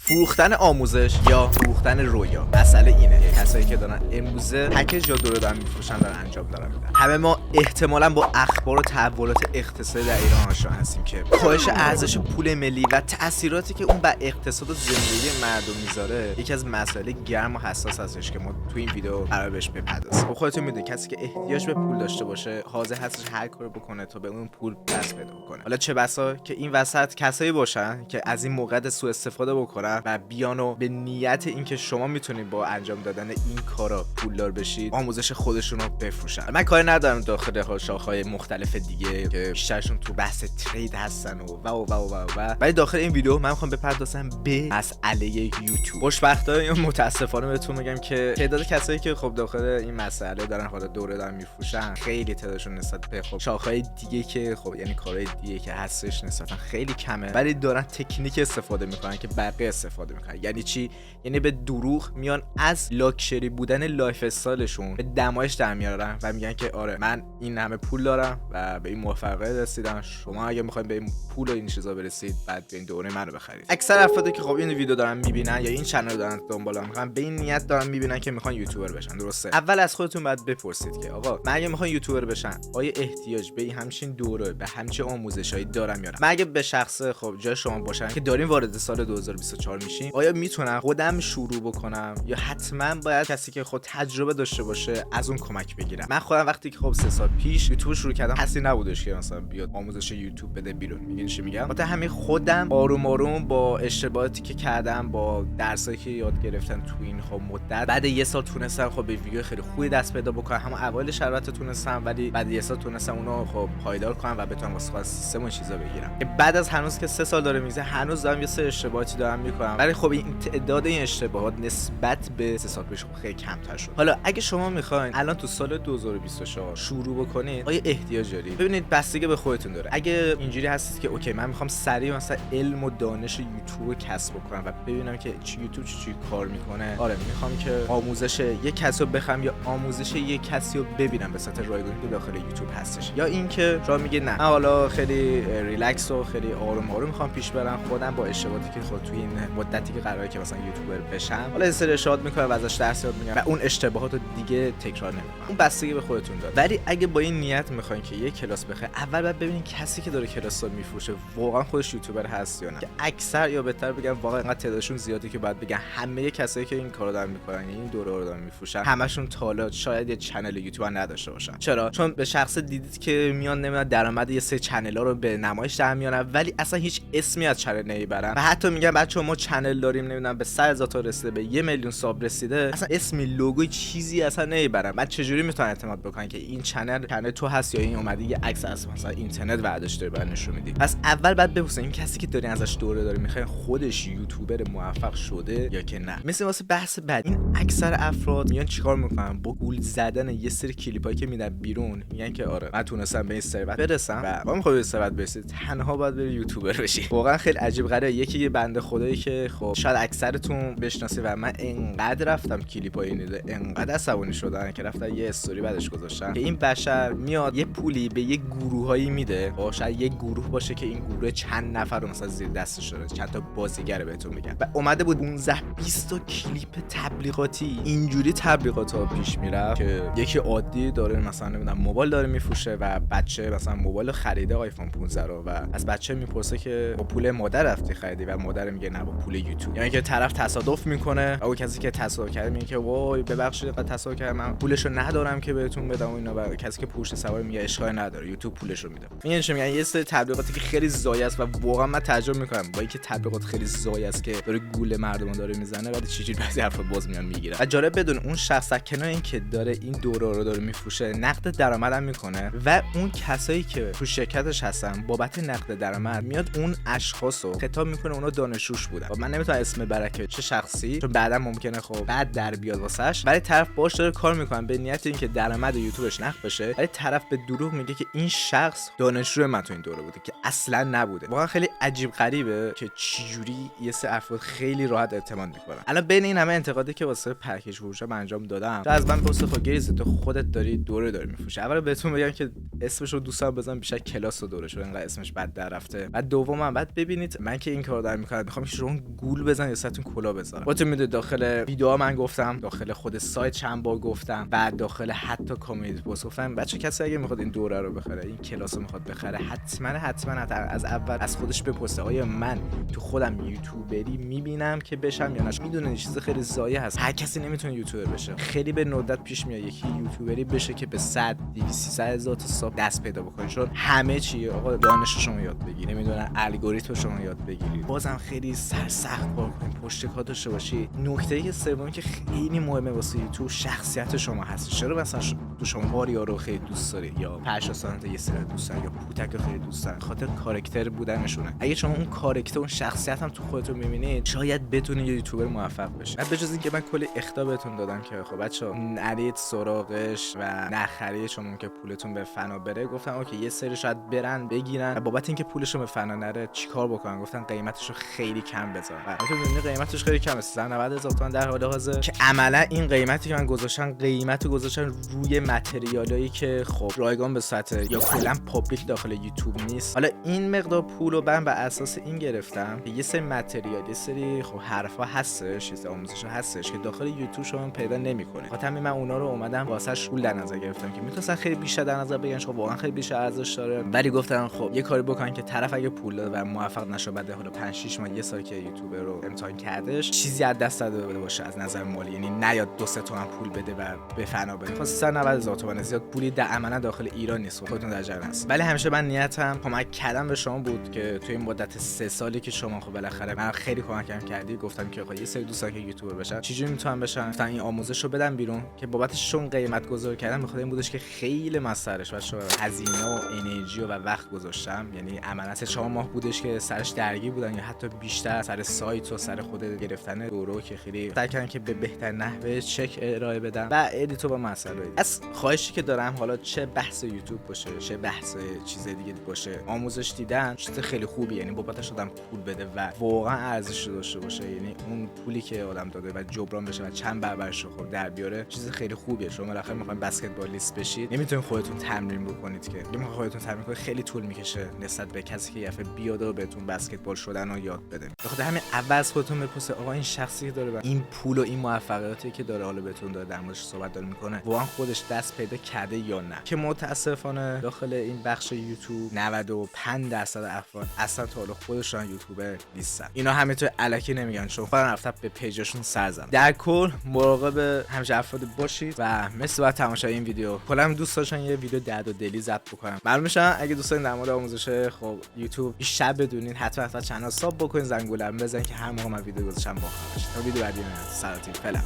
فروختن آموزش یا فروختن رویا. مسئله اینه کسایی که دارن امروزه پکیج یا دوره دارن میفروشن دارن انجام دارن میدن. همه ما احتمالاً با اخبار و تحولات اقتصادی در ایران آشنا هستیم که کاهش ارزش پول ملی و تأثیراتی که اون بر اقتصاد و زندگی مردم میذاره یکی از مسائل گرم و حساس هستش که ما تو این ویدیو قرار بهش بپردازیم. خودتون میدونید کسی که احتیاج به پول داشته باشه حاضر هستش هر کاری بکنه تا به اون پول دست پیدا کنه. حالا چه بسا که این وسط کسایی باشن که از این موقع سوء استفاده بکنن و بیانو به نیت اینکه شما میتونید با انجام دادن این کارا پولدار بشید آموزش خودشون رو بفروشن. من کاری ندارم داخل شاخه‌های مختلف دیگه که بیشترشون تو بحث ترید هستن و ولی داخل این ویدیو من میخوام بپردازم به مسئله یوتیوب. خوشبختانه یا متاسفانه بهتون میگم که تعداد کسایی که خب داخل این مسئله دارن حالا دوره دارن میفروشن خیلی تعدادشون نسبت به خب شاخه‌های دیگه که خب یعنی کارهای دیگه که هستش نسبتا خیلی کمه، ولی دارن تکنیک استفاده میکنن که بقیه استفاده میکنن. یعنی چی؟ یعنی به دروغ میان از لاکچری بودن لایف استایلشون به دمایش در میارن و میگن که آره من این همه پول دارم و به این موفقیت رسیدم، شما اگه میخواید به این پول و این چیزا برسید بعد این دوره منو بخرید. اکثر افرادی که خب این ویدیو دارن میبینن یا این چنل دارن دنبال میکنن به این نیت دارن میبینن که میخوان یوتیوبر بشن. درسته؟ اول از خودتون باید بپرسید که آقا من اگه میخوام یوتیوبر بشم آیا احتیاج به همچین دوره به همچین آموزشایی دارم یا نه؟ من اگه به شخص خب جای شما باشم که دارین وارد سال 2024 میشین آیا میتونم خودم شروع بکنم یا حتما باید کسی که خود تجربه داشته باشه از اون کمک بگیرم؟ من خودم وقتی که خب 3 سال پیش یوتیوب شروع کردم کسی نبودش که مثلا بیاد آموزش یوتیوب بده بیرون. میگین چی میگم؟ البته همین خودم آروم آروم با اشتباهاتی که کردم با درسایی که یاد گرفتم تو این خب مدت بعد یه سال تونستم خب به ویدیو خیلی خوبی دست پیدا بکنم. هم اوایلش البته تونستم ولی بعد یه سال تونستم اونو خب پایدار کنم و بتونم واسه سیستم و چیزا بگیرم. بعد از هنوز که 3 سال داره میگذره هنوز دارم یه سری اشتباهاتی دارم میکنم، ولی خب این تعداد این اشتباهات نسبت به 3 سال پیش خیلی کمتر شد. حالا اگه شما میخواین الان تو سال 2024 شروع بکنید آیا احتیاج دارید؟ ببینید بستگی به خودتون داره. اگه اینجوری هستید که اوکی من میخوام سریع مثلا علم و دانش یوتیوب کسب بکنم و ببینم که یوتیوب چی کار میکنه، آره میخوام که آموزش یک کسی رو بخرم یا آموزش یک کسی رو ببینم به صورت رایگانی که داخل یوتیوب هستش، یا اینکه شما میگه نه من حالا خیلی ریلکس و خیلی آروم آروم میخوام پیش برم خودم با اشتباهاتی که خود توی این مدتی که قراره که مثلا یوتیوبر بشم حالا سری ارشاد میکنم و ازش درس یاد میگیرم و اون اشتباهات رو دیگه تکرار نمیکنم. اون بستگی به خودتون داره. ولی اگه با این نیت میخواین که یک کلاس بخرید اول باید ببینید کسی که داره کلاس رو میفروشه واقعا خودش یوتیوبر هست یا نه. که اکثر یا بهتر بگم واقعا انقدر تعدادشون زیاده که باید بگن همه کسایی که این کارو دارن میکنن این دوره رو دارن میفروشن همشون تا حالا شاید یه چنل یوتیوب نداشته باشن. چرا؟ چون به شخص دیدید که میان نمیدونن درآمد یه سری چنل‌ها رو به نمایش در میارن ولی اصلا هیچ اسمی از چنل نمیبرن و حتی میگن بچه‌ها ما چنل داریم نمیدونم به 100,000 تا رسیده به 1 میلیون ساب رسیده، اصلا اسمی لوگوی چیزی اصلا نمیبرن. بعد چجوری میتونن اعتماد بکنن که این چنل تو هست یا این اومده یه عکس از مثلا اینترنت برداشته داره برای نشون میدی؟ پس اول بعد بپرسین این کسی که دارین ازش دوره داره میخواین خودش یوتیوبر موفق شده یا که نه. مثل واسه بحث بعد این اکثر افراد میان چیکار میکنن؟ با گول زدن یه سری کلیپایی که میدن بیرون میگن که آره من تونستم به این ثروت برسم و با میخوای به ثروت برسی تنها باید بری یوتیوبر بشی. واقعا خیلی عجیب غریبه. یکی یه بنده خدایی که خب شاید اکثرتون بشناسی و من انقدر رفتم کلیپای این دیده انقدر عصبانی شدن که رفتن یه استوری بعدش گذاشتن که این بشر میاد یه پولی به یه گروهایی میده، شاید یه گروه باشه که این گروه چند نفر رو مثلا زیر دستش داره، چند تا بازیگر بهتون میگم و اومده بود 15 20 تا کلیپ تبلیغاتی اینجوری تبلیغات‌ها پیش میره که یکی عادی داره مثلا نمیدونم موبایل داره میفروشه و بچه مثلا موبایل خریده آیفون 15 رو و از بچه میپرسه که با پول مادر رفتی خریدی و مادر میگه نه با پول یوتیوب. یعنی که طرف تصادف میکنه او کسی که تصادف کرده میگه که وای ببخشید قد تصادف کردم من پولشو ندارم که بهتون بدم و اینا و کسی که پشت سوار میگه اشکال نداره یوتیوب پولشو میده. میگن چه میگن یه سری تبلیغاتی که خیلی زایه است و واقعا من تعجب میکنم با اینکه تبلیغات خیلی زایه است که داره گول مردم داره میزنه ولی چجوری بعضی حرفا باز میان میگیره. و جالب بدون اون شخص کنار این که داره این دوره رو داره میفروشه نقد درآمدم میکنه و اون کسایی که تو شرکتش هستن بابت نقد درآمد میاد اون اشخاص رو خطاب میکنه اونا دانشجوش بودن. و من نمیتونم اسم برکه چه شخصی چون بعدا ممکنه خب بعد در بیاد واسش، ولی طرف باش داره کار میکنه به نیت اینکه درآمد یوتیوبش نقد بشه، ولی طرف به دروغ میگه که این شخص دانشجو من تو این دوره بوده که اصلا نبوده. واقعا خیلی عجیب غریبه که چجوری یه سری افراد خیلی راحت اعتماد میکنن. الان بین این همه انتقادی که واسه پکیج فروش انجام دادم تو از من پرسه خب گریز تو خودت داری دوره داری میفروشی. اول بهتون بگم که اسمش رو دوستان بزنم بیشتر کلاس و دوره شده انقدر اسمش بد در رفته. بعد دوما بعد ببینید من که این کارو دارم میکنم میخوام که شما سرتون گول بزن یا سرتون کلا بذارم. خودتون میدونید داخل ویدیوها من گفتم، داخل خود سایت چند بار گفتم، بعد داخل حتی کامیونیتی پست گفتم بچه کسی اگه میخواد این دوره رو بخره، این کلاس رو میخواد بخره، حتما از اول از خودش بپرسه آیا من تو خودم یوتیوبری میبینم که بشم یا نه. میدونه چیز خیلی ضایع هست، هر کسی نمیتونه یوتیوبر بشه. خیلی به ندرت پیش میاد یکی یوتیوبری بشه که به 100 200 300 هزار تا ساب دست پیدا بکنه، چون همه چی آقا دانش شما یاد بگیری، نمیدونن الگوریتم شما یاد بگیری، بازم خیلی سخت کار کنین، پشت کار داشته باشی. نکته سومی که خیلی مهمه واسه یوتیوب شخصیت شما هست. چرا مثلا تو شما آریا رو خیلی دوست داری یا پرشا سانت یه سری دوست داری یا پوتک رو خیلی دوست داری، خاطر کاراکتر بودنشونه. اگه شما اون کاراکتر اون شخصیت هم تو خودتون می‌بینید شاید بتونید یه یوتیوبر موفق بشید. بعد بجز اینکه من کلی اخطار بهتون دادم که خب بچه‌ها نرید سراغش و نخرید، شما که پولتون به فنا بره. گفتم اوکی یه سری شاید برن بگیرن بابت اینکه پولشون به فنا نره چیکار بکنن، گفتن قیمتشو خیلی کم بذارن. البته می‌بینید قیمتش خیلی کمه، 390,000 تومان در حال حاضر، که عملا این قیمتی که من قیمتو گذاشتن روی متریالایی که خب رایگان به سطح یا کلا پابلیک داخل یوتیوب نیست. حالا این مقدار پولو من بر اساس این گرفتم که یه سری متریال، یه سری خب حرفا هستش، چیز آموزش هستش که داخل یوتیوب شما پیدا نمی‌کنه. خاطر من اونا رو اومدم واسش پول در نظر گرفتم که میتونن خیلی بیشتر در نظر بگیرن، خب واقعا خیلی بیشتر ارزش داره. ولی گفتم خب یه کاری بکنن که طرف اگه پول داده و موفق نشه بعد حالا 5 6 ماه یه سال که یوتیوبر رو امتحان کردش چیزی از دست داده باشه از نظر مالی، یعنی نیاد 2 3 تومن پول بده و به فنا بره. خب 390,000 تومان زیاد پولی در عملا داخل ایران نیست، خودتون در جریان هست. ولی همیشه من نیتم کمک کردن به شما بود که توی این مدت 3 سالی که شما خب بالاخره من خیلی کمکم کردی، گفتم که خب یه سری دوستان که یوتیوبر بشن چجوری میتونن بشن، گفتن این آموزش رو بدم بیرون که بابتشون قیمت گذاری کردم. بخاطر این بودش که خیلی مسخرهش بچه‌ها هزینه و انرژی و وقت گذاشتم، یعنی عملا 3-4 ماه بودش که سرش درگیر بودن یا حتی بیشتر سر سایت و سر خود گرفتن دورو که خیلی سعی کردن که به بهترین نحوه چک ارائه بدن و ادیتور و مسئله. از خواهشی که دارم حالا چه بحث یوتیوب باشه چه بحث چیز دیگه باشه، آموزش دیدن چیز خیلی خوبیه، یعنی بابتش آدم پول بده و واقعا ارزش داشته باشه، یعنی اون پولی که آدم داده و جبران بشه و چند برابرش رو خود در بیاره چیز خیلی خوبیه. شما بالاخره میخواین بسکتبالیست بشید، نمیتونین خودتون تمرین بکنید که اگه خودتون تمرین کنید خیلی طول میکشه نسبت به کسی که یفه بیاد و بهتون بسکتبال شدن رو یاد بده. بخاطر همین اول از خودتون بپرسید آقا این شخصی که داره این پول و این موفقیتی که داره حالا بهتون داره در موردش صحبت داره میکنه واقعا خودش دست پیدا کرده یا نه. که متاسفانه داخل این بخش یوتیوب 95% افراد اصلا تا حالا خودشون یوتیوبر نیستن. اینا همینطور الکی نمیگن چون خودن رفتن به پیجشون سر زدن. در کل مراقب همیشه افراد باشید و مثل بعد تماشای این ویدیو کلا دوست داشتن یه ویدیو درد و دلی ضبط بکنم معلوم میشن. اگه دوست دارین در مورد آموزش خب یوتیوب بیشتر بدونین حتما چنل ساب بکنین، زنگوله بزنین که هر موقع من ویدیو گذاشتم با خبرش. تا ویدیو بعدی سلامتی فعلا.